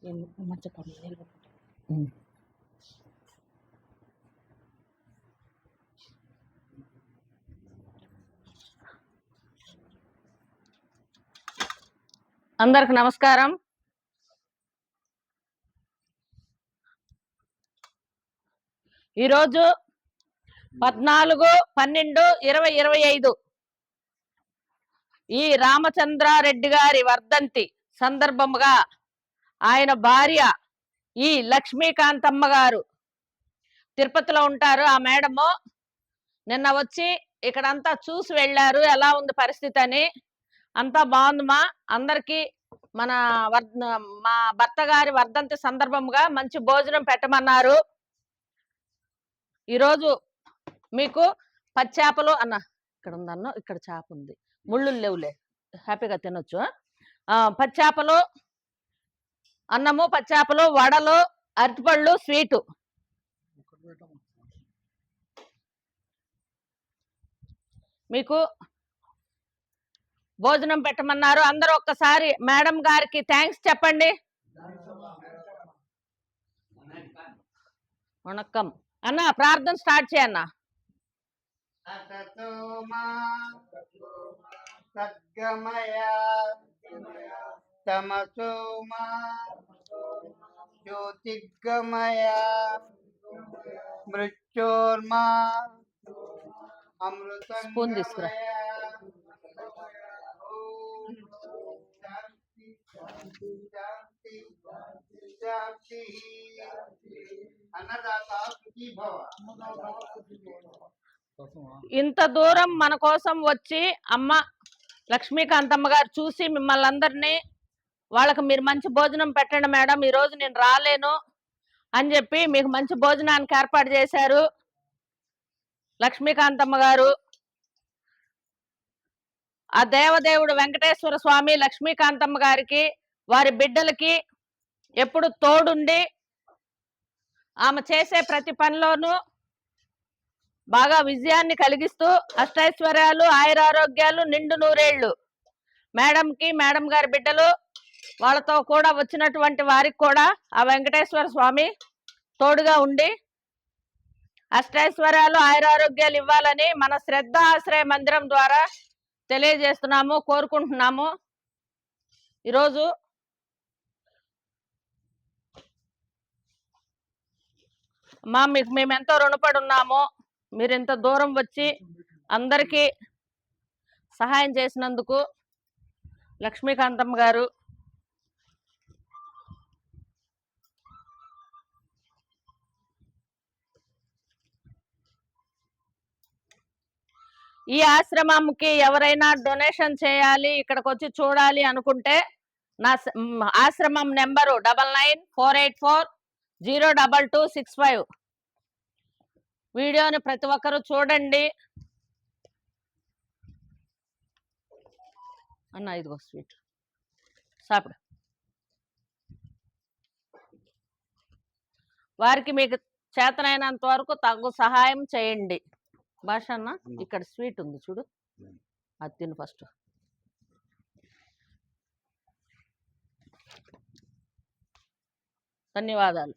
అందరికి నమస్కారం. ఈరోజు 14/12/2025 ఈ రామచంద్రారెడ్డి గారి వర్ధంతి సందర్భంగా ఆయన భార్య ఈ లక్ష్మీకాంతమ్మ గారు తిరుపతిలో ఉంటారు. ఆ మేడము నిన్న వచ్చి ఇక్కడంతా చూసి వెళ్ళారు, ఎలా ఉంది పరిస్థితి అని. అంతా బాగుందమ్మా. అందరికీ మా భర్త గారి వర్ధంతి సందర్భంగా మంచి భోజనం పెట్టమన్నారు. ఈరోజు మీకు పచ్చేపలు అన్న ఇక్కడ ఉందన్న, ఇక్కడ చేప ఉంది, ముళ్ళు లేవులే, హ్యాపీగా తినొచ్చు. పచ్చేపలు, అన్నము, పచ్చేపలు, వడలు, అరటిపళ్ళు, స్వీటు. మీకు భోజనం పెట్టమన్నారు. అందరూ ఒక్కసారి మేడం గారికి థ్యాంక్స్ చెప్పండి. వణక్కం అన్న. ప్రార్థన స్టార్ట్ చేయన్న. జ్యోతిర్గమయ మృత్యోర్మా అమృత స్పూన్ తీసుకురా. ఇంత దూరం మన కోసం వచ్చి అమ్మ లక్ష్మీకాంతమ్మ గారు చూసి మిమ్మల్ని అందరినీ వాళ్ళకి మీరు మంచి భోజనం పెట్టండి మేడం, ఈరోజు నేను రాలేను అని చెప్పి మీకు మంచి భోజనానికి ఏర్పాటు చేశారు లక్ష్మీకాంతమ్మ గారు. ఆ దేవదేవుడు వెంకటేశ్వర స్వామి లక్ష్మీకాంతమ్మ గారికి, వారి బిడ్డలకి ఎప్పుడు తోడుండి ఆమె చేసే ప్రతి పనిలోనూ బాగా విజయాన్ని కలిగిస్తూ అష్టైశ్వర్యాలు, ఆయురారోగ్యాలు, నిండు నూరేళ్లు మేడంకి, మేడం గారి బిడ్డలు, వాళ్ళతో కూడా వచ్చినటువంటి వారికి కూడా ఆ వెంకటేశ్వర స్వామి తోడుగా ఉండి అష్టైశ్వర్యాలు, ఆయురారోగ్యాలు ఇవ్వాలని మన శ్రద్ధ ఆశ్రయ మందిరం ద్వారా తెలియజేస్తున్నాము, కోరుకుంటున్నాము. ఈరోజు మీకు మేమెంతో రుణపడి ఉన్నాము. మీరు ఇంత దూరం వచ్చి అందరికీ సహాయం చేసినందుకు లక్ష్మీకాంతమ్మ గారు. ఈ ఆశ్రమంకి ఎవరైనా డొనేషన్ చేయాలి, ఇక్కడికి వచ్చి చూడాలి అనుకుంటే నా ఆశ్రమం నెంబరు 9948402265. వీడియోని ప్రతి ఒక్కరూ చూడండి. అన్న ఇదిగో స్వీట్ సాపిడు. వారికి మీకు చేతనైనంత వరకు తగు సహాయం చేయండి. భాష అన్న, ఇక్కడ స్వీట్ ఉంది చూడు, అది తిను ఫస్ట్. ధన్యవాదాలు.